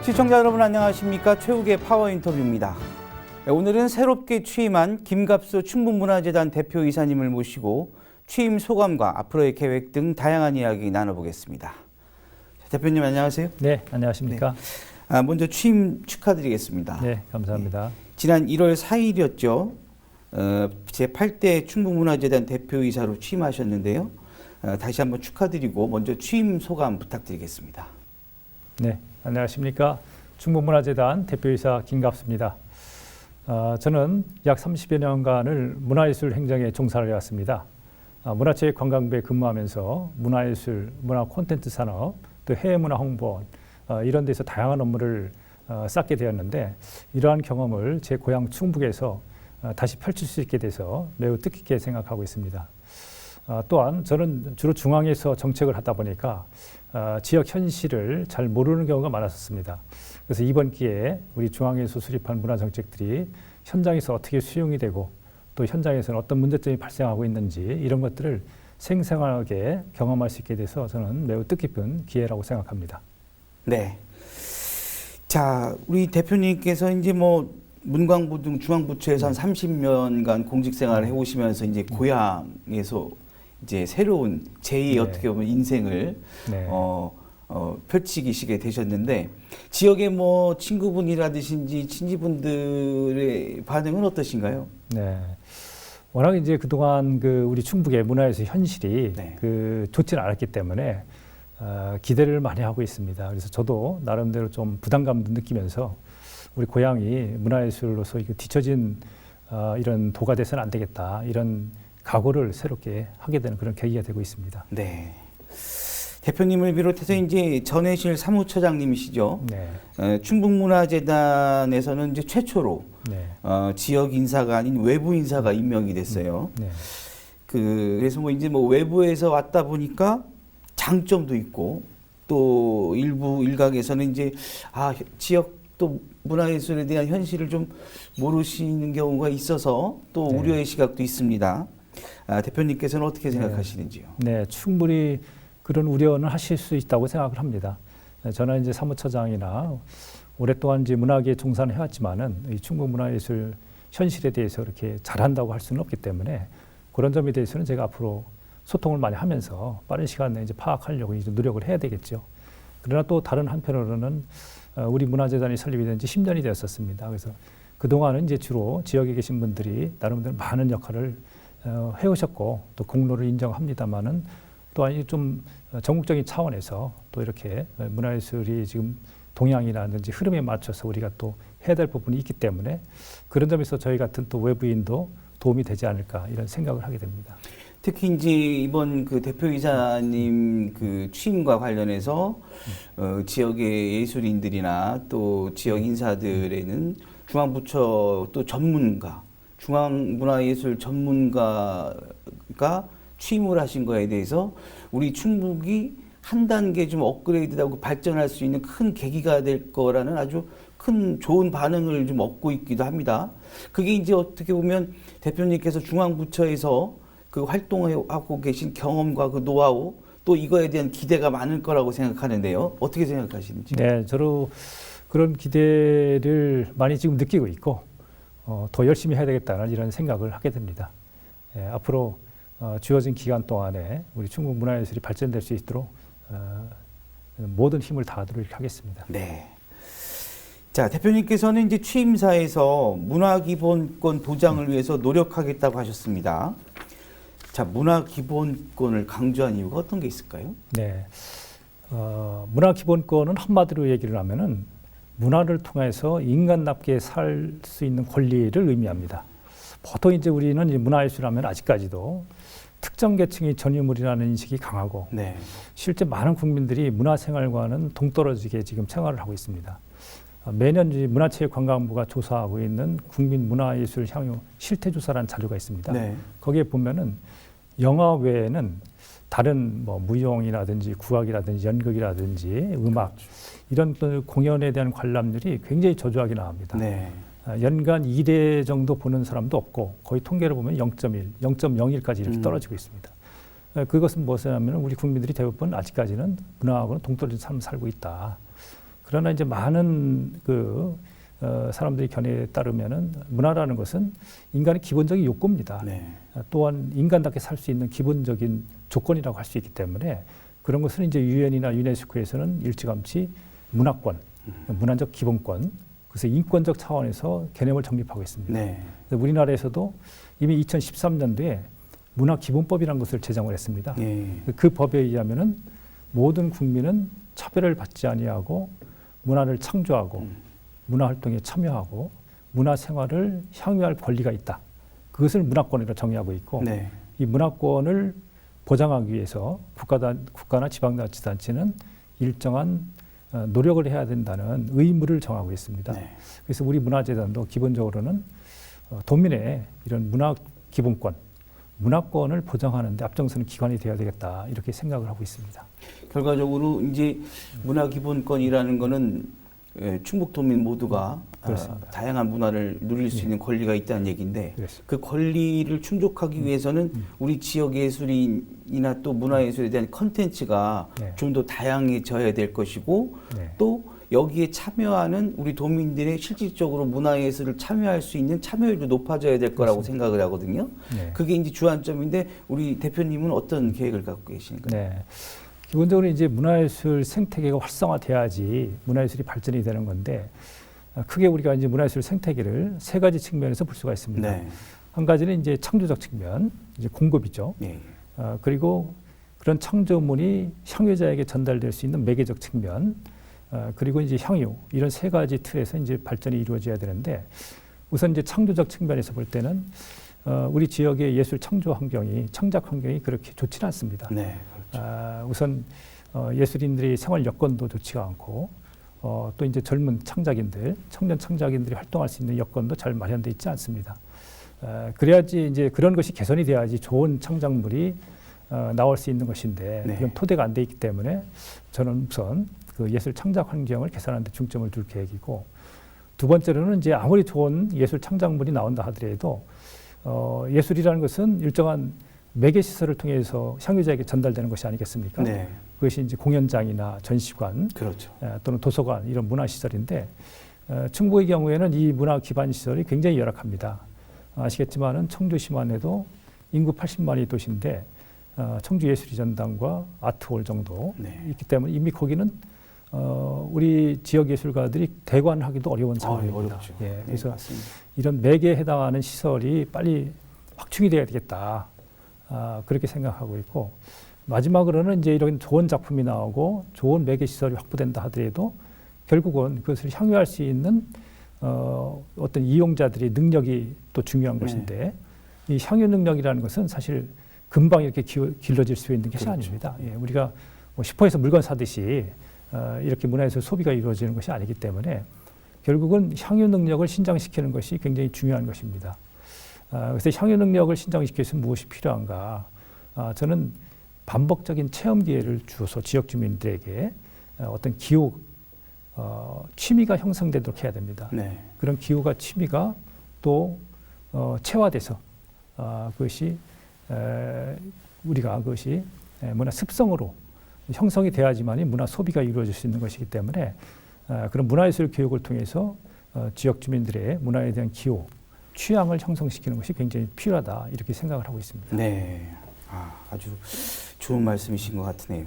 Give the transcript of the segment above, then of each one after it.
시청자 여러분 안녕하십니까? 최욱의 파워 인터뷰입니다. 오늘은 새롭게 취임한 김갑수 충북문화재단 대표이사님을 모시고 취임 소감과 앞으로의 계획 등 다양한 이야기 나눠보겠습니다. 대표님 안녕하세요. 네, 안녕하십니까? 네. 먼저 취임 축하드리겠습니다. 네, 감사합니다. 네. 지난 1월 4일이었죠. 제8대 충북문화재단 대표이사로 취임하셨는데요. 다시 한번 축하드리고 먼저 취임 소감 부탁드리겠습니다. 네, 안녕하십니까? 충북문화재단 대표이사 김갑수입니다. 저는 약 30여 년간을 문화예술 행정에 종사를 해왔습니다. 문화체육관광부에 근무하면서 문화예술, 문화 콘텐츠 산업, 또 해외문화 홍보 이런 데서 다양한 업무를 쌓게 되었는데 이러한 경험을 제 고향 충북에서 다시 펼칠 수 있게 돼서 매우 뜻깊게 생각하고 있습니다. 또한 저는 주로 중앙에서 정책을 하다 보니까 지역 현실을 잘 모르는 경우가 많았었습니다. 그래서 이번 기회에 우리 중앙에서 수립한 문화 정책들이 현장에서 어떻게 수용이 되고 또 현장에서는 어떤 문제점이 발생하고 있는지 이런 것들을 생생하게 경험할 수 있게 돼서 저는 매우 뜻깊은 기회라고 생각합니다. 네. 자, 우리 대표님께서 이제 문광부 등 중앙부처에서 한 30년간 공직 생활을 해오시면서 이제 고향에서 이제 새로운 제2의 어떻게 보면 인생을 펼치시게 되셨는데 지역의 친구분이라든지 친지분들의 반응은 어떠신가요? 네. 워낙 이제 그동안 우리 충북의 문화예술 현실이 좋지는 않았기 때문에 기대를 많이 하고 있습니다. 그래서 저도 나름대로 좀 부담감도 느끼면서 우리 고향이 문화예술로서 뒤처진 이런 도가 돼서는 안 되겠다 이런 각오를 새롭게 하게 되는 그런 계기가 되고 있습니다. 네. 대표님을 비롯해서 이제 전해실 사무처장님이시죠. 네. 충북문화재단에서는 이제 최초로 지역 인사가 아닌 외부 인사가 임명이 됐어요. 네. 그래서 외부에서 왔다 보니까 장점도 있고 또 일부 일각에서는 이제 지역 또 문화예술에 대한 현실을 좀 모르시는 경우가 있어서 또 우려의 시각도 있습니다. 대표님께서는 어떻게 생각하시는지요? 네, 충분히 그런 우려는 하실 수 있다고 생각을 합니다. 저는 이제 사무처장이나 오랫동안 이제 문화계에 종사를 해왔지만은 이 충북 문화예술 현실에 대해서 이렇게 잘한다고 할 수는 없기 때문에 그런 점에 대해서는 제가 앞으로 소통을 많이 하면서 빠른 시간 내에 이제 파악하려고 이제 노력을 해야 되겠죠. 그러나 또 다른 한편으로는 우리 문화재단이 설립이 된 지 10년이 되었었습니다. 그래서 그동안은 이제 주로 지역에 계신 분들이 나름대로 많은 역할을 해오셨고 또 공로를 인정합니다만은 또한 좀 전국적인 차원에서 또 이렇게 문화예술이 지금 동향이라든지 흐름에 맞춰서 우리가 또 해야 될 부분이 있기 때문에 그런 점에서 저희 같은 또 외부인도 도움이 되지 않을까 이런 생각을 하게 됩니다. 특히 이제 이번 대표이사님 취임과 관련해서 지역의 예술인들이나 또 지역 인사들에는 중앙부처 또 전문가, 중앙문화예술 전문가가 취임을 하신 거에 대해서 우리 충북이 한 단계 좀 업그레이드하고 발전할 수 있는 큰 계기가 될 거라는 아주 큰 좋은 반응을 좀 얻고 있기도 합니다. 그게 이제 어떻게 보면 대표님께서 중앙부처에서 활동하고 계신 경험과 노하우 또 이거에 대한 기대가 많을 거라고 생각하는데요. 어떻게 생각하시는지? 네, 저도 그런 기대를 많이 지금 느끼고 있고 더 열심히 해야 되겠다는 이런 생각을 하게 됩니다. 앞으로 주어진 기간 동안에 우리 충북 문화예술이 발전될 수 있도록 모든 힘을 다하도록 하겠습니다. 네. 자, 대표님께서는 이제 취임사에서 문화기본권 보장을 위해서 노력하겠다고 하셨습니다. 자, 문화기본권을 강조한 이유가 어떤 게 있을까요? 네, 문화기본권은 한마디로 얘기를 하면은 문화를 통해서 인간답게 살 수 있는 권리를 의미합니다. 보통 이제 우리는 문화예술하면 아직까지도 특정 계층이 전유물이라는 인식이 강하고 실제 많은 국민들이 문화생활과는 동떨어지게 지금 생활을 하고 있습니다. 매년 문화체육관광부가 조사하고 있는 국민 문화예술 향유 실태조사라는 자료가 있습니다. 거기에 보면은 영화 외에는 다른 무용이라든지 국악이라든지 연극이라든지 음악 이런 공연에 대한 관람률이 굉장히 저조하게 나옵니다. 연간 1회 정도 보는 사람도 없고 거의 통계를 보면 0.1, 0.01까지 이렇게 떨어지고 있습니다. 그것은 무엇이냐면 우리 국민들이 대부분 아직까지는 문화하고는 동떨어진 삶을 살고 있다. 그러나 이제 많은 사람들의 견해에 따르면은 문화라는 것은 인간의 기본적인 욕구입니다. 네. 또한 인간답게 살 수 있는 기본적인 조건이라고 할 수 있기 때문에 그런 것을 이제 유엔이나 유네스코에서는 일찌감치 문화권, 문화적 기본권, 그래서 인권적 차원에서 개념을 정립하고 있습니다. 네. 그래서 우리나라에서도 이미 2013년도에 문화기본법이라는 것을 제정을 했습니다. 네. 그 법에 의하면은 모든 국민은 차별을 받지 아니하고 문화를 창조하고 문화 활동에 참여하고 문화 생활을 향유할 권리가 있다. 그것을 문화권으로 정의하고 있고 네. 이 문화권을 보장하기 위해서 국가나 지방자치단체는 일정한 노력을 해야 된다는 의무를 정하고 있습니다. 네. 그래서 우리 문화재단도 기본적으로는 도민의 이런 문화 기본권, 문화권을 보장하는 데 앞장서는 기관이 되어야 되겠다 이렇게 생각을 하고 있습니다. 결과적으로 이제 문화기본권이라는 거는 충북도민 모두가 다양한 문화를 누릴 수 있는 권리가 있다는 얘기인데 그렇습니다. 그 권리를 충족하기 위해서는 우리 지역 예술인이나 또 문화예술에 대한 컨텐츠가 네. 좀 더 다양해져야 될 것이고 네. 또 여기에 참여하는 우리 도민들의 실질적으로 문화예술을 참여할 수 있는 참여율도 높아져야 될 거라고 생각을 하거든요. 네. 그게 이제 주안점인데 우리 대표님은 어떤 계획을 갖고 계신가요? 네. 기본적으로 이제 문화예술 생태계가 활성화돼야지 문화예술이 발전이 되는 건데 크게 우리가 이제 문화예술 생태계를 세 가지 측면에서 볼 수가 있습니다. 네. 한 가지는 이제 창조적 측면, 이제 공급이죠. 네. 그리고 그런 창조물이 향유자에게 전달될 수 있는 매개적 측면, 그리고 이제 향유 이런 세 가지 틀에서 이제 발전이 이루어져야 되는데 우선 이제 창조적 측면에서 볼 때는 우리 지역의 예술 창조 환경이 창작 환경이 그렇게 좋지는 않습니다. 네. 우선 예술인들의 생활 여건도 좋지가 않고 또 이제 젊은 창작인들, 청년 창작인들이 활동할 수 있는 여건도 잘 마련돼 있지 않습니다. 그래야지 이제 그런 것이 개선이 돼야지 좋은 창작물이 나올 수 있는 것인데 네. 이건 토대가 안 돼 있기 때문에 저는 우선 그 예술 창작 환경을 개선하는 데 중점을 둘 계획이고 두 번째로는 이제 아무리 좋은 예술 창작물이 나온다 하더라도 예술이라는 것은 일정한 매개 시설을 통해서 향유자에게 전달되는 것이 아니겠습니까? 네. 그것이 이제 공연장이나 전시관 그렇죠. 또는 도서관 이런 문화 시설인데 충북의 경우에는 이 문화 기반 시설이 굉장히 열악합니다. 아시겠지만은 청주시만 해도 인구 80만의 도시인데 청주예술이전당과 아트홀 정도 네. 있기 때문에 이미 거기는 우리 지역 예술가들이 대관하기도 어려운 상황입니다. 어렵죠. 예, 그래서 네, 맞습니다. 이런 매개에 해당하는 시설이 빨리 확충이 돼야 되겠다. 그렇게 생각하고 있고 마지막으로는 이제 이런 좋은 작품이 나오고 좋은 매개 시설이 확보된다 하더라도 결국은 그것을 향유할 수 있는 어떤 이용자들의 능력이 또 중요한 것인데 이 향유 능력이라는 것은 사실 금방 이렇게 길러질 수 있는 것이 그렇죠. 아닙니다. 예, 우리가 뭐 슈퍼에서 물건 사듯이 이렇게 문화에서 소비가 이루어지는 것이 아니기 때문에 결국은 향유 능력을 신장시키는 것이 굉장히 중요한 것입니다. 그래서 향유 능력을 신장시키기 위해서 무엇이 필요한가? 저는 반복적인 체험 기회를 주어서 지역 주민들에게 어떤 기호, 취미가 형성되도록 해야 됩니다. 네. 그런 기호가 취미가 또 체화돼서 그것이 우리가 그것이 문화 습성으로 형성이 돼야지만이 문화 소비가 이루어질 수 있는 것이기 때문에 그런 문화예술 교육을 통해서 지역 주민들의 문화에 대한 기호, 취향을 형성시키는 것이 굉장히 필요하다 이렇게 생각을 하고 있습니다. 네. 아주 좋은 말씀이신 것 같으네요.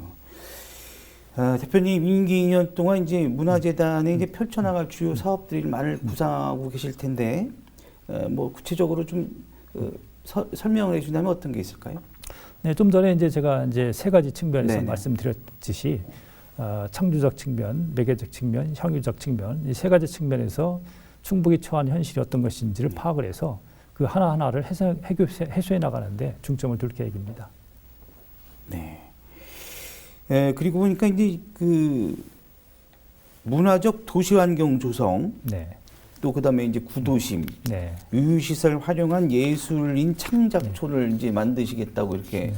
대표님 임기 2년 동안 이제 문화재단에 이제 펼쳐나갈 주요 사업들이 많이 구상하고 계실 텐데 뭐 구체적으로 좀 설명을 해주신다면 어떤 게 있을까요? 네, 좀 전에 이제 제가 이제 세 가지 측면에서 네네. 말씀드렸듯이 창조적 측면, 매개적 측면, 향유적 측면 이 세 가지 측면에서 충북이 처한 현실이 어떤 것인지를 파악을 해서 그 하나하나를 해소해 나가는데 중점을 둘 계획입니다. 네. 그리고 보니까 이제 그 문화적 도시환경 조성, 네, 또 그다음에 이제 구도심, 네, 유휴시설 활용한 예술인 창작촌을 이제 만드시겠다고 이렇게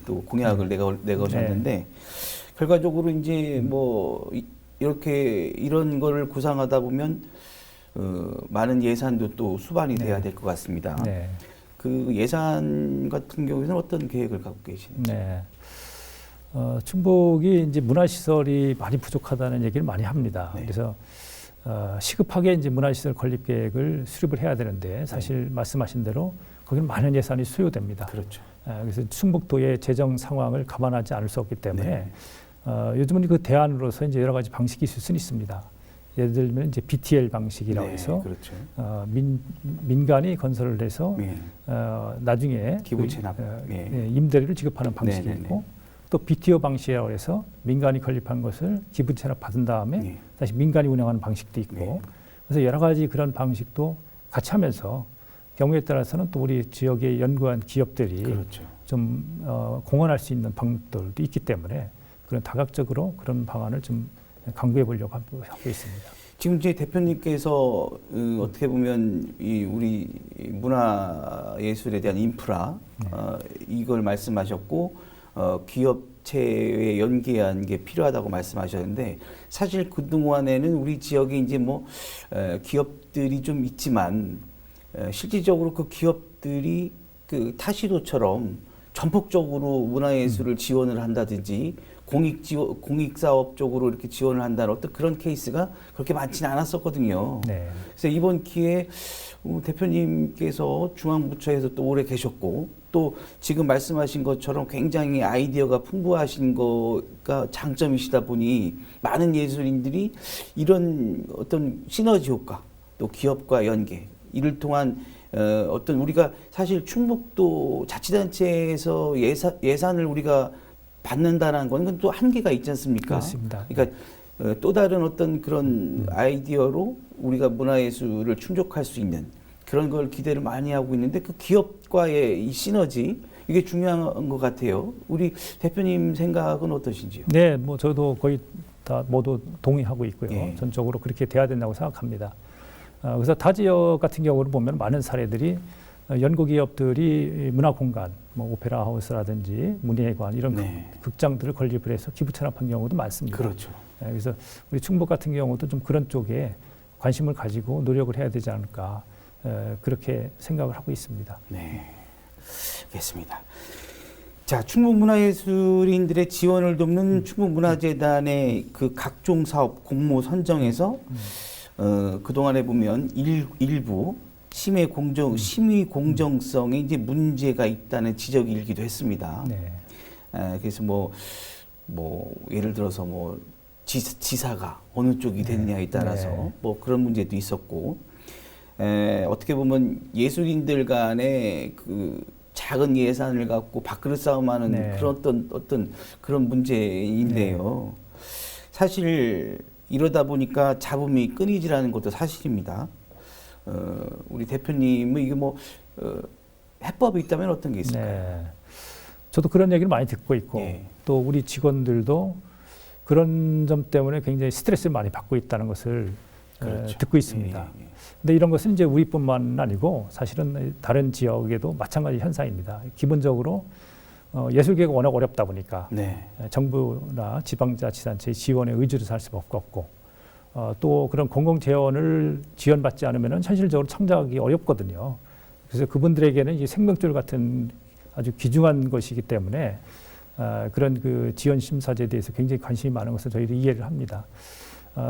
또 공약을 내거셨는데 결과적으로 이제 뭐 이렇게 이런 거를 구상하다 보면 많은 예산도 또 수반이 돼야 될 것 같습니다. 네. 그 예산 같은 경우에는 어떤 계획을 갖고 계시는지? 네. 충북이 이제 문화시설이 많이 부족하다는 얘기를 많이 합니다. 네. 그래서 시급하게 이제 문화시설 건립 계획을 수립을 해야 되는데 사실 말씀하신 대로 거기는 많은 예산이 소요됩니다. 그렇죠. 그래서 충북도의 재정 상황을 감안하지 않을 수 없기 때문에 네. 요즘은 그 대안으로서 이제 여러 가지 방식이 있을 수는 있습니다. 예를 들면 이제 BTL 방식이라고 네, 해서 그렇죠. 민간이 건설을 해서 예. 나중에 기부 체납. 예. 임대료를 지급하는 방식이 네네네. 있고 또 BTO 방식이라고 해서 민간이 건립한 것을 기부 체납 받은 다음에 예. 다시 민간이 운영하는 방식도 있고 예. 그래서 여러 가지 그런 방식도 같이 하면서 경우에 따라서는 또 우리 지역의 연구한 기업들이 그렇죠. 좀 공헌할 수 있는 방법들도 있기 때문에 그런 다각적으로 그런 방안을 좀 강구해 보려고 하고 있습니다. 지금 이제 대표님께서 어떻게 보면 이 우리 문화예술에 대한 인프라 네. 이걸 말씀하셨고 기업체에 연계한 게 필요하다고 말씀하셨는데 사실 그 동안에는 우리 지역에 이제 뭐 기업들이 좀 있지만 실질적으로 그 기업들이 그 타시도처럼 전폭적으로 문화예술을 지원을 한다든지 공익 사업 쪽으로 이렇게 지원을 한다는 어떤 그런 케이스가 그렇게 많지는 않았었거든요. 네. 그래서 이번 기회에 대표님께서 중앙부처에서 또 오래 계셨고 또 지금 말씀하신 것처럼 굉장히 아이디어가 풍부하신 거가 장점이시다 보니 많은 예술인들이 이런 어떤 시너지 효과 또 기업과 연계 이를 통한 어떤 우리가 사실 충북도 자치단체에서 예산을 우리가 받는다는 건 또 한계가 있지 않습니까? 그렇습니다. 그러니까 또 다른 어떤 그런 아이디어로 우리가 문화예술을 충족할 수 있는 그런 걸 기대를 많이 하고 있는데 그 기업과의 이 시너지 이게 중요한 것 같아요. 우리 대표님 생각은 어떠신지요? 네, 뭐 저도 거의 다 모두 동의하고 있고요. 예. 전적으로 그렇게 돼야 된다고 생각합니다. 그래서 타 지역 같은 경우를 보면 많은 사례들이 연구기업들이 문화공간, 뭐 오페라 하우스라든지 문예관 이런 네. 극장들을 건립을 해서 기부 체납한 경우도 많습니다. 그렇죠. 그래서 우리 충북 같은 경우도 좀 그런 쪽에 관심을 가지고 노력을 해야 되지 않을까 그렇게 생각을 하고 있습니다. 네, 알겠습니다. 자, 충북문화예술인들의 지원을 돕는 충북문화재단의 그 각종 사업 공모 선정에서 그동안에 보면 일부 심의 공정성에 이제 문제가 있다는 지적이 일기도 했습니다. 네. 그래서 뭐 예를 들어서 뭐 지사가 어느 쪽이 됐냐에 따라서 네. 뭐 그런 문제도 있었고 어떻게 보면 예술인들 간의 그 작은 예산을 갖고 밥그릇 싸움하는 네. 그런 어떤 그런 문제인데요. 사실 이러다 보니까 잡음이 끊이지라는 것도 사실입니다. 우리 대표님은 이게 뭐 해법이 있다면 어떤 게 있을까요? 네. 저도 그런 얘기를 많이 듣고 있고 예. 또 우리 직원들도 그런 점 때문에 굉장히 스트레스를 많이 받고 있다는 것을 그렇죠. 듣고 있습니다. 예. 근데 이런 것은 이제 우리뿐만 아니고 사실은 다른 지역에도 마찬가지 현상입니다. 기본적으로 예술계가 워낙 어렵다 보니까 네. 정부나 지방자치단체의 지원에 의지를 살 수밖에 없고 또 그런 공공 재원을 지원받지 않으면 현실적으로 창작하기 어렵거든요. 그래서 그분들에게는 이 생명줄 같은 아주 귀중한 것이기 때문에 그런 그 지원 심사제에 대해서 굉장히 관심이 많은 것을 저희도 이해를 합니다.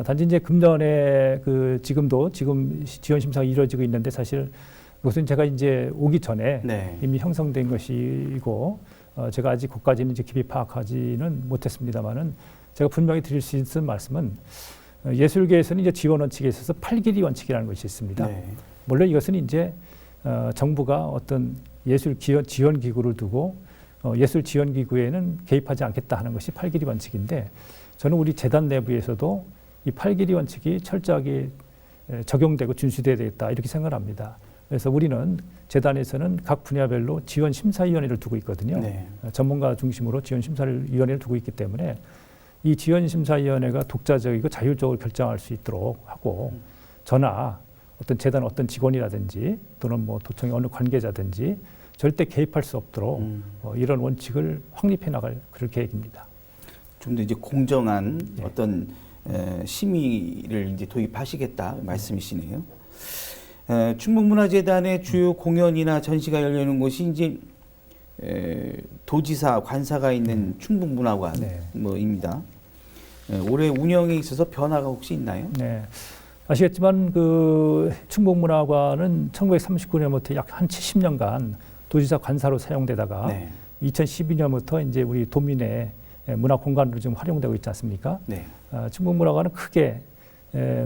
단지 이제 금년에 지금 지원 심사가 이루어지고 있는데 사실 이것은 제가 이제 오기 전에 네. 이미 형성된 것이고 제가 아직 그까지는 이제 깊이 파악하지는 못했습니다만은 제가 분명히 드릴 수 있는 말씀은 예술계에서는 이제 지원 원칙에 있어서 8길이 원칙이라는 것이 있습니다. 네. 물론 이것은 이제 정부가 어떤 예술 지원 기구를 두고 예술 지원 기구에는 개입하지 않겠다 하는 것이 8길이 원칙인데 저는 우리 재단 내부에서도 이 8길이 원칙이 철저하게 적용되고 준수돼야 되겠다 이렇게 생각을 합니다. 그래서 우리는 재단에서는 각 분야별로 지원 심사위원회를 두고 있거든요. 네. 전문가 중심으로 지원 심사위원회를 두고 있기 때문에 이 지원 심사위원회가 독자적이고 자율적으로 결정할 수 있도록 하고 저나 어떤 재단 어떤 직원이라든지 또는 뭐 도청의 어느 관계자든지 절대 개입할 수 없도록 이런 원칙을 확립해 나갈 그럴 계획입니다. 좀 더 이제 공정한 네. 어떤 심의를 이제 도입하시겠다 말씀이시네요. 충북문화재단의 주요 공연이나 전시가 열리는 곳이 이제 도지사 관사가 있는 네. 충북문화관입니다. 올해 운영에 있어서 변화가 혹시 있나요? 네. 아시겠지만 그 충북문화관은 1939년부터 약 한 70년간 도지사 관사로 사용되다가 네. 2012년부터 이제 우리 도민의 문화 공간으로 지금 활용되고 있지 않습니까? 네. 충북문화관은 크게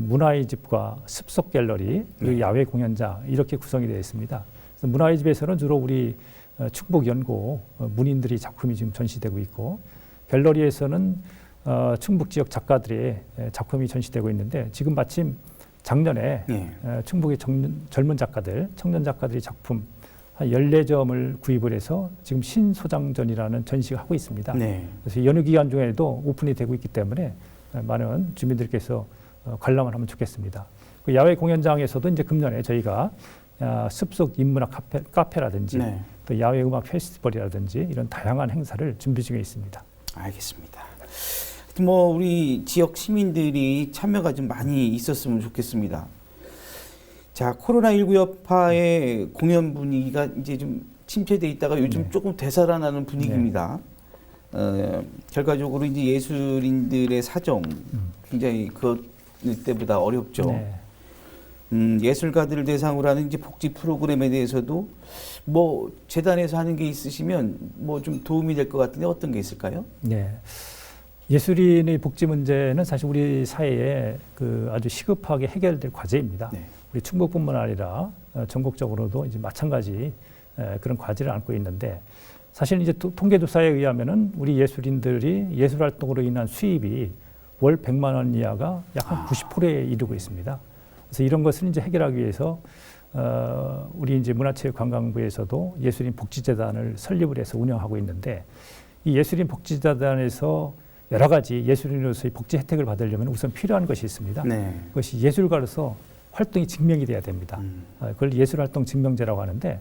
문화의 집과 습속 갤러리 그리고 네. 야외 공연장 이렇게 구성이 되어 있습니다. 그래서 문화의 집에서는 주로 우리 충북 연고 문인들이 작품이 지금 전시되고 있고 갤러리에서는 충북 지역 작가들의 작품이 전시되고 있는데 지금 마침 작년에 네. 충북의 젊은 작가들, 청년 작가들이 작품 한 14점을 구입을 해서 지금 신소장전이라는 전시를 하고 있습니다. 네. 그래서 연휴 기간 중에도 오픈이 되고 있기 때문에 많은 주민들께서 관람을 하면 좋겠습니다. 그 야외 공연장에서도 이제 금년에 저희가 습속 인문학 카페라든지 네. 또 야외 음악 페스티벌이라든지 이런 다양한 행사를 준비 중에 있습니다. 알겠습니다. 뭐 우리 지역 시민들이 참여가 좀 많이 있었으면 좋겠습니다. 자, 코로나19 여파의 공연 분위기가 이제 좀 침체돼 있다가 요즘 네. 조금 되살아나는 분위기입니다. 결과적으로 이제 예술인들의 사정 굉장히 그 때보다 어렵죠. 네. 예술가들을 대상으로 하는 이제 복지 프로그램에 대해서도 뭐 재단에서 하는 게 있으시면 뭐 좀 도움이 될 것 같은데 어떤 게 있을까요? 네. 예술인의 복지 문제는 사실 우리 사회에 그 아주 시급하게 해결될 과제입니다. 네. 우리 충북뿐만 아니라 전국적으로도 이제 마찬가지 그런 과제를 안고 있는데 사실 이제 통계조사에 의하면은 우리 예술인들이 예술 활동으로 인한 수입이 월 100만 원 이하가 약 한 90%에 이르고 있습니다. 그래서 이런 것을 이제 해결하기 위해서 우리 이제 문화체육관광부에서도 예술인 복지재단을 설립을 해서 운영하고 있는데 이 예술인 복지재단에서 여러 가지 예술인으로서의 복지 혜택을 받으려면 우선 필요한 것이 있습니다. 네. 그것이 예술가로서 활동이 증명이 돼야 됩니다. 그걸 예술활동 증명제라고 하는데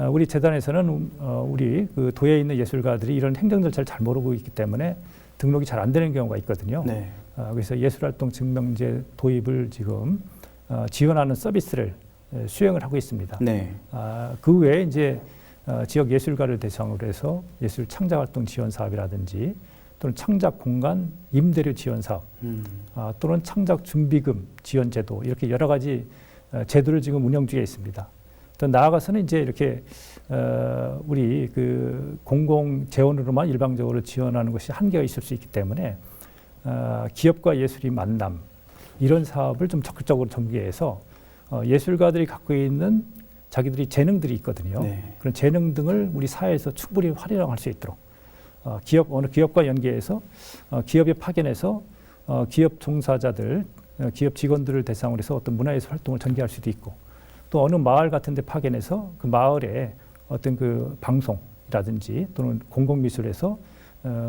우리 재단에서는 우리 그 도에 있는 예술가들이 이런 행정 절차를 잘 모르고 있기 때문에 등록이 잘 안 되는 경우가 있거든요. 네. 그래서 예술활동 증명제 도입을 지금 지원하는 서비스를 수행을 하고 있습니다. 네. 그 외에 이제 지역 예술가를 대상으로 해서 예술 창작활동 지원 사업이라든지 또는 창작 공간 임대료 지원 사업 또는 창작 준비금 지원 제도 이렇게 여러 가지 제도를 지금 운영 중에 있습니다. 또 나아가서는 이제 이렇게 우리 그 공공 재원으로만 일방적으로 지원하는 것이 한계가 있을 수 있기 때문에 기업과 예술이 만남 이런 사업을 좀 적극적으로 전개해서 예술가들이 갖고 있는 자기들이 재능들이 있거든요. 네. 그런 재능 등을 우리 사회에서 충분히 활용할 수 있도록 어느 기업과 연계해서 기업에 파견해서 기업 종사자들, 기업 직원들을 대상으로 해서 어떤 문화예술 활동을 전개할 수도 있고 또 어느 마을 같은 데 파견해서 그 마을에 어떤 그 방송이라든지 또는 공공미술에서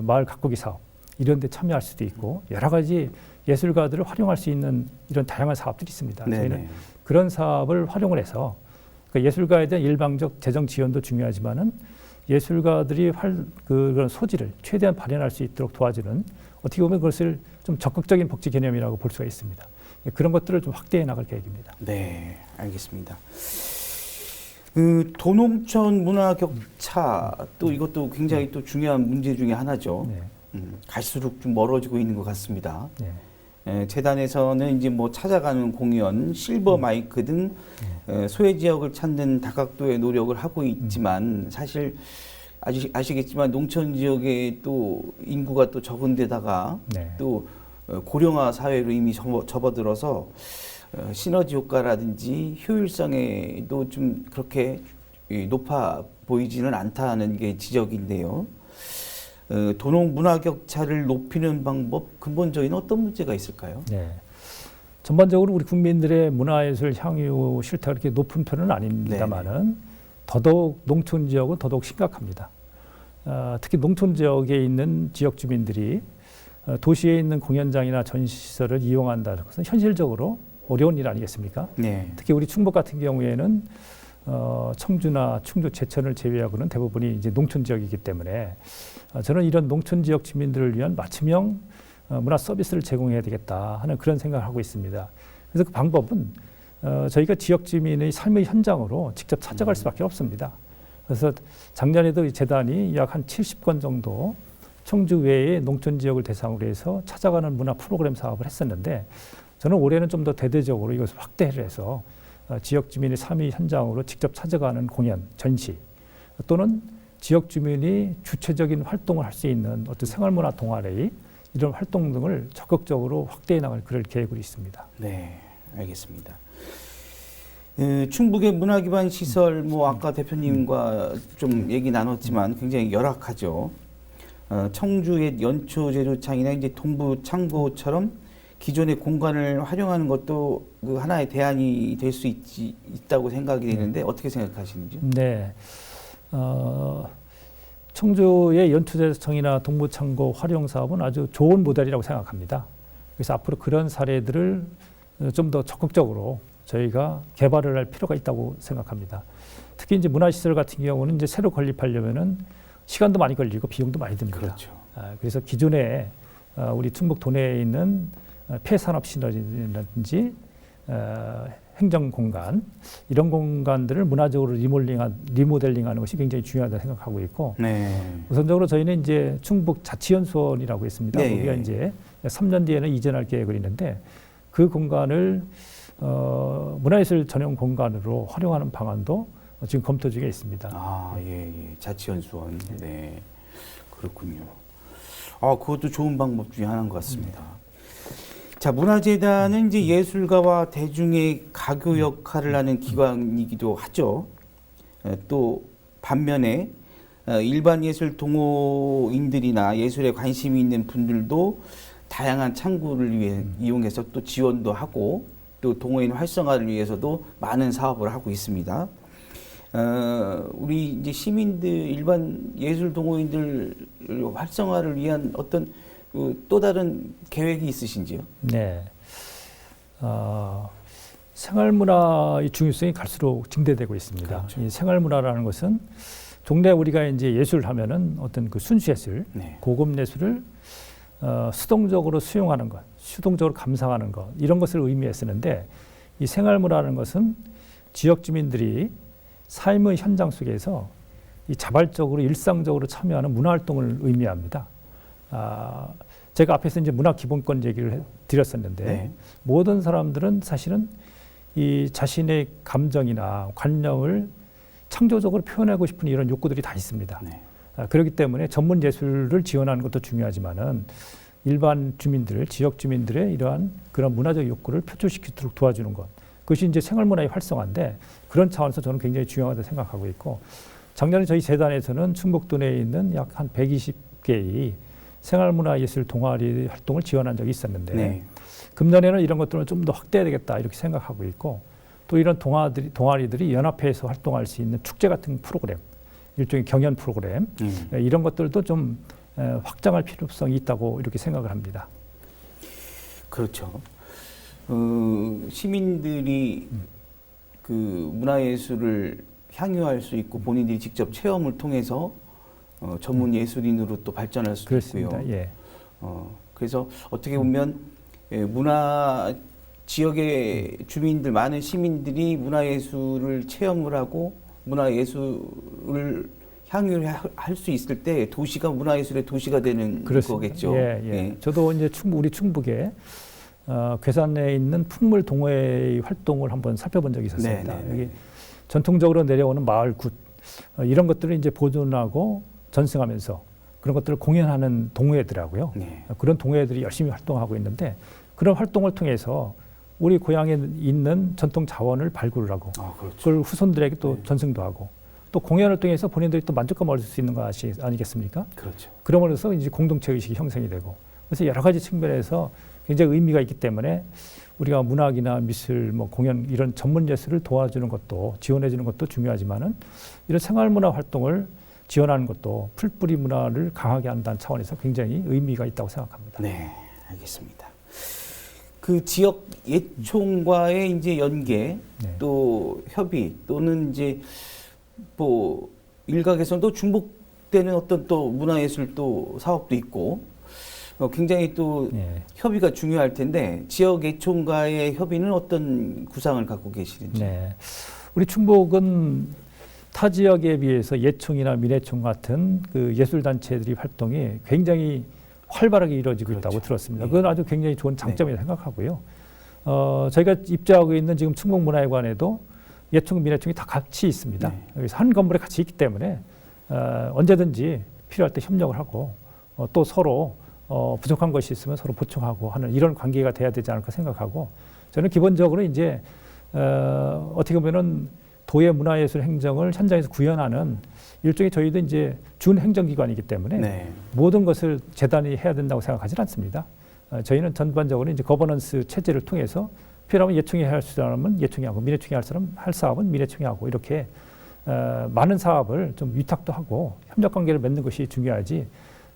마을 가꾸기 사업 이런 데 참여할 수도 있고 여러 가지 예술가들을 활용할 수 있는 이런 다양한 사업들이 있습니다. 네네. 저희는 그런 사업을 활용을 해서 그러니까 예술가에 대한 일방적 재정 지원도 중요하지만은 예술가들이 그런 소질을 최대한 발현할 수 있도록 도와주는 어떻게 보면 그것을 좀 적극적인 복지 개념이라고 볼 수가 있습니다. 그런 것들을 좀 확대해 나갈 계획입니다. 네, 알겠습니다. 도농촌 문화 격차 또 이것도 굉장히 또 중요한 문제 중에 하나죠. 네. 갈수록 좀 멀어지고 있는 것 같습니다. 네. 재단에서는 이제 뭐 찾아가는 공연, 실버 마이크 등 소외 지역을 찾는 다각도의 노력을 하고 있지만 사실 아시겠지만 농촌 지역에 또 인구가 또 적은 데다가 네. 또 고령화 사회로 이미 접어들어서 시너지 효과라든지 효율성에도 좀 그렇게 높아 보이지는 않다는 게 지적인데요. 도농 문화 격차를 높이는 방법 근본적인 어떤 문제가 있을까요? 네. 전반적으로 우리 국민들의 문화예술 향유 실태가 그렇게 높은 편은 아닙니다만은 더더욱 농촌 지역은 더더욱 심각합니다. 특히 농촌 지역에 있는 지역 주민들이 도시에 있는 공연장이나 전시시설을 이용한다는 것은 현실적으로 어려운 일 아니겠습니까? 네. 특히 우리 충북 같은 경우에는 청주나 충주, 제천을 제외하고는 대부분이 이제 농촌 지역이기 때문에 저는 이런 농촌 지역 주민들을 위한 맞춤형 문화 서비스를 제공해야 되겠다 하는 그런 생각을 하고 있습니다. 그래서 그 방법은 저희가 지역 주민의 삶의 현장으로 직접 찾아갈 수밖에 없습니다. 그래서 작년에도 이 재단이 약 한 70건 정도 청주 외의 농촌 지역을 대상으로 해서 찾아가는 문화 프로그램 사업을 했었는데 저는 올해는 좀 더 대대적으로 이것을 확대를 해서 지역 주민의 삶의 현장으로 직접 찾아가는 공연, 전시 또는 지역 주민이 주체적인 활동을 할 수 있는 어떤 생활문화 동아리 이런 활동 등을 적극적으로 확대해 나갈 그럴 계획으로 있습니다. 네, 알겠습니다. 충북의 문화기반 시설, 뭐 아까 대표님과 좀 얘기 나눴지만 굉장히 열악하죠. 청주의 연초제조창이나 이제 동부창고처럼 기존의 공간을 활용하는 것도 그 하나의 대안이 될 수 있다고 생각이 되는데 어떻게 생각하시는지요? 네. 청주의 연초제조청이나 동부창고 활용 사업은 아주 좋은 모델이라고 생각합니다. 그래서 앞으로 그런 사례들을 좀 더 적극적으로 저희가 개발을 할 필요가 있다고 생각합니다. 특히 이제 문화시설 같은 경우는 이제 새로 건립하려면은 시간도 많이 걸리고 비용도 많이 듭니다. 그렇죠. 그래서 기존에 우리 충북 도내에 있는 폐산업 시설이라든지 행정공간 이런 공간들을 문화적으로 리모델링하는 것이 굉장히 중요하다고 생각하고 있고 네. 우선적으로 저희는 이제 충북 자치연수원이라고 있습니다. 네, 거기가 예. 이제 3년 뒤에는 이전할 계획을 있는데 그 공간을 문화예술 전용 공간으로 활용하는 방안도 지금 검토 중에 있습니다. 아, 예, 예. 자치연수원. 네. 그렇군요. 아, 그것도 좋은 방법 중에 하나인 것 같습니다. 자, 문화재단은 이제 예술가와 대중의 가교 역할을 하는 기관이기도 하죠. 또 반면에 일반 예술 동호인들이나 예술에 관심이 있는 분들도 다양한 창구를 위해 이용해서 또 지원도 하고 또 동호인 활성화를 위해서도 많은 사업을 하고 있습니다. 우리 이제 시민들, 일반 예술 동호인들 활성화를 위한 어떤 또 다른 계획이 있으신지요? 네. 생활문화의 중요성이 갈수록 증대되고 있습니다. 그렇죠. 이 생활문화라는 것은 종래 우리가 이제 예술을 하면은 어떤 그 순수예술, 네. 고급 예술을 수동적으로 수용하는 것, 수동적으로 감상하는 것 이런 것을 의미했었는데 이 생활문화라는 것은 지역 주민들이 삶의 현장 속에서 이 자발적으로 일상적으로 참여하는 문화활동을 의미합니다. 제가 앞에서 이제 문화 기본권 얘기를 드렸었는데 네. 모든 사람들은 사실은 이 자신의 감정이나 관념을 창조적으로 표현하고 싶은 이런 욕구들이 다 있습니다. 네. 그렇기 때문에 전문 예술을 지원하는 것도 중요하지만은 일반 주민들, 지역 주민들의 이러한 그런 문화적 욕구를 표출시키도록 도와주는 것. 그것이 이제 생활문화의 활성화인데 그런 차원에서 저는 굉장히 중요하다고 생각하고 있고 작년에 저희 재단에서는 충북도 내에 있는 약 한 120개의 생활문화예술 동아리 활동을 지원한 적이 있었는데 네. 금년에는 이런 것들을 좀 더 확대해야 되겠다 이렇게 생각하고 있고 또 이런 동아리들이 연합해서 활동할 수 있는 축제 같은 프로그램, 일종의 경연 프로그램 이런 것들도 좀 확장할 필요성이 있다고 이렇게 생각을 합니다. 그렇죠. 시민들이 그 문화예술을 향유할 수 있고 본인들이 직접 체험을 통해서 전문 예술인으로 또 발전할 수도 그렇습니다. 있고요. 예. 그래서 어떻게 보면 문화 지역의 주민들 많은 시민들이 문화예술을 체험을 하고 문화예술을 향유할 수 있을 때 도시가 문화예술의 도시가 되는 그렇습니다. 거겠죠. 예, 예. 예. 저도 이제 우리 충북에 괴산에 있는 풍물 동호회 활동을 한번 살펴본 적이 있었습니다. 네, 네, 네. 여기 전통적으로 내려오는 마을 굿 이런 것들을 이제 보존하고 전승하면서 그런 것들을 공연하는 동호회더라고요. 네. 그런 동호회들이 열심히 활동하고 있는데 그런 활동을 통해서 우리 고향에 있는 전통 자원을 발굴을 하고 그렇죠. 그걸 후손들에게 또 네. 전승도 하고 또 공연을 통해서 본인들이 또 만족감을 얻을 수 있는 거 아니겠습니까? 그렇죠. 그러므로써 이제 공동체 의식이 형성이 되고 그래서 여러 가지 측면에서 굉장히 의미가 있기 때문에 우리가 문학이나 미술, 뭐 공연 이런 전문 예술을 도와주는 것도 지원해 주는 것도 중요하지만은 이런 생활문화 활동을 지원하는 것도 풀뿌리 문화를 강하게 한다는 차원에서 굉장히 의미가 있다고 생각합니다. 네, 알겠습니다. 그 지역 예총과의 이제 연계, 네. 또 협의 또는 이제 뭐 일각에서는 또 중복되는 어떤 또 문화예술 또 사업도 있고 굉장히 또 네. 협의가 중요할 텐데 지역 예총과의 협의는 어떤 구상을 갖고 계시는지? 네. 우리 충북은 타 지역에 비해서 예총이나 민예총 같은 그 예술단체들이 활동이 굉장히 활발하게 이루어지고 그렇죠. 있다고 들었습니다. 예. 그건 아주 굉장히 좋은 장점이라고 생각하고요. 저희가 입주하고 있는 지금 충북문화회관에도 예총, 민예총이 다 같이 있습니다. 네. 그래서 한 건물에 같이 있기 때문에 언제든지 필요할 때 협력을 하고 또 서로 부족한 것이 있으면 서로 보충하고 하는 이런 관계가 돼야 되지 않을까 생각하고 저는 기본적으로 이제 어떻게 보면은 도의 문화예술 행정을 현장에서 구현하는 일종의 저희도 이제 준 행정기관이기 때문에 네. 모든 것을 재단이 해야 된다고 생각하지는 않습니다. 저희는 전반적으로 이제 거버넌스 체제를 통해서 필요하면 예총이 할 사람은 예총이 하고 민예총이 할 사업은 민예총이 하고 이렇게 많은 사업을 좀 위탁도 하고 협력 관계를 맺는 것이 중요하지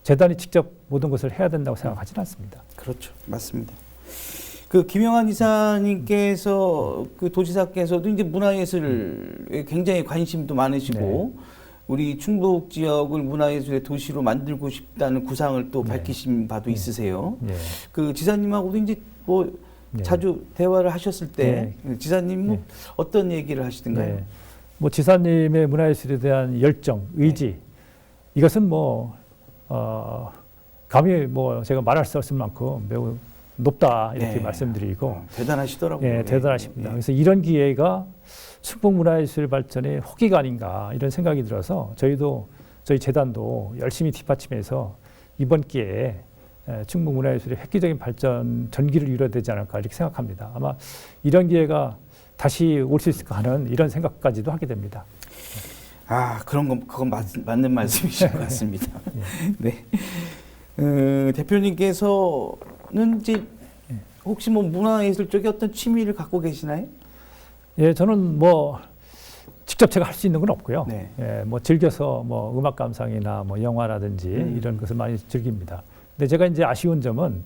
재단이 직접 모든 것을 해야 된다고 생각하지는 않습니다. 그렇죠. 맞습니다. 그 김영환 이사님께서 그 도지사께서도 이제 문화예술에 굉장히 관심도 많으시고 우리 충북 지역을 문화예술의 도시로 만들고 싶다는 구상을 또 밝히신 바도 있으세요. 예. 그 지사님하고도 이제 뭐 자주 대화를 하셨을 때 지사님 뭐 어떤 얘기를 하시던가요? 네. 뭐 지사님의 문화예술에 대한 열정, 의지 이것은 뭐 감히 뭐 제가 말할 수 없을 만큼 매우 높다 이렇게 말씀드리고 대단하시더라고요. 예, 대단하십니다. 그래서 이런 기회가 충북 문화예술 발전의 호기가 아닌가 이런 생각이 들어서 저희 재단도 열심히 뒷받침해서 이번 기회에 충북 문화예술의 획기적인 발전 전기를 이뤄야 되지 않을까 이렇게 생각합니다. 아마 이런 기회가 다시 올 수 있을까 하는 이런 생각까지도 하게 됩니다. 그건 맞는 말씀이신 것 같습니다. 네. 대표님께서는 이제 혹시 뭐 문화예술 쪽에 어떤 취미를 갖고 계시나요? 예, 저는 뭐 직접 제가 할 수 있는 건 없고요. 네. 예, 뭐 즐겨서 뭐 음악 감상이나 뭐 영화라든지 이런 것을 많이 즐깁니다. 근데 제가 이제 아쉬운 점은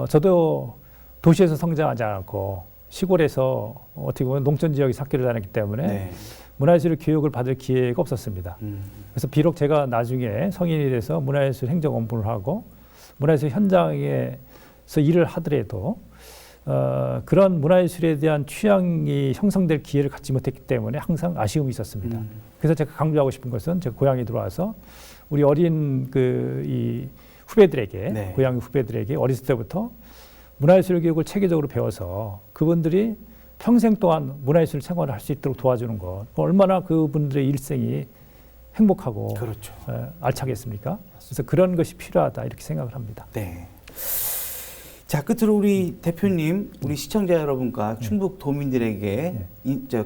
저도 도시에서 성장하지 않았고 시골에서 어떻게 보면 농촌 지역에 학교를 다녔기 때문에 문화예술 교육을 받을 기회가 없었습니다. 그래서 비록 제가 나중에 성인이 돼서 문화예술 행정 업무를 하고 문화예술 현장에서 일을 하더라도 그런 문화예술에 대한 취향이 형성될 기회를 갖지 못했기 때문에 항상 아쉬움이 있었습니다. 그래서 제가 강조하고 싶은 것은 제가 고향에 들어와서 우리 어린 이 후배들에게 고향 후배들에게 어렸을 때부터 문화예술 교육을 체계적으로 배워서 그분들이 평생 동안 문화예술 생활을 할 수 있도록 도와주는 것 얼마나 그분들의 일생이 행복하고 그렇죠. 알차겠습니까? 그래서 그런 것이 필요하다 이렇게 생각을 합니다. 네. 자, 끝으로 우리 대표님, 우리 시청자 여러분과 충북 도민들에게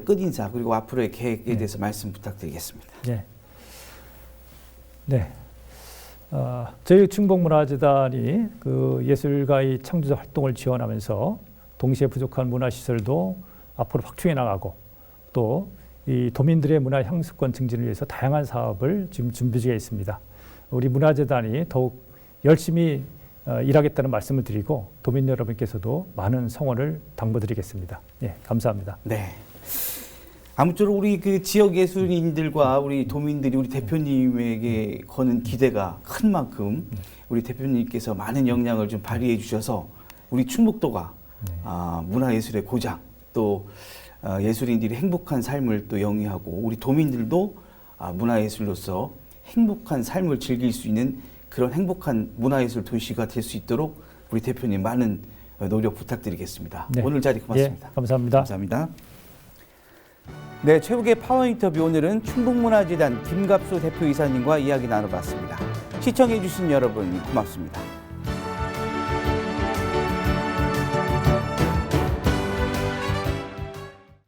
끝인사 그리고 앞으로의 계획에 대해서 말씀 부탁드리겠습니다. 네. 저희 충북문화재단이 그 예술가의 창조적 활동을 지원하면서 동시에 부족한 문화시설도 앞으로 확충해 나가고 또 이 도민들의 문화 향수권 증진을 위해서 다양한 사업을 지금 준비 중에 있습니다. 우리 문화재단이 더욱 열심히 일하겠다는 말씀을 드리고 도민 여러분께서도 많은 성원을 당부드리겠습니다. 예, 감사합니다. 네. 아무쪼록 우리 그 지역 예술인들과 우리 도민들이 우리 대표님에게 거는 기대가 큰 만큼 우리 대표님께서 많은 영향을 좀 발휘해 주셔서 우리 충북도가 문화예술의 고장 또 예술인들이 행복한 삶을 또 영위하고 우리 도민들도 문화예술로서 행복한 삶을 즐길 수 있는 그런 행복한 문화예술 도시가 될 수 있도록 우리 대표님 많은 노력 부탁드리겠습니다. 네. 오늘 자리 고맙습니다. 예, 감사합니다. 감사합니다. 네, 최욱의 파워 인터뷰 오늘은 충북문화재단 김갑수 대표이사님과 이야기 나눠봤습니다. 시청해주신 여러분 고맙습니다.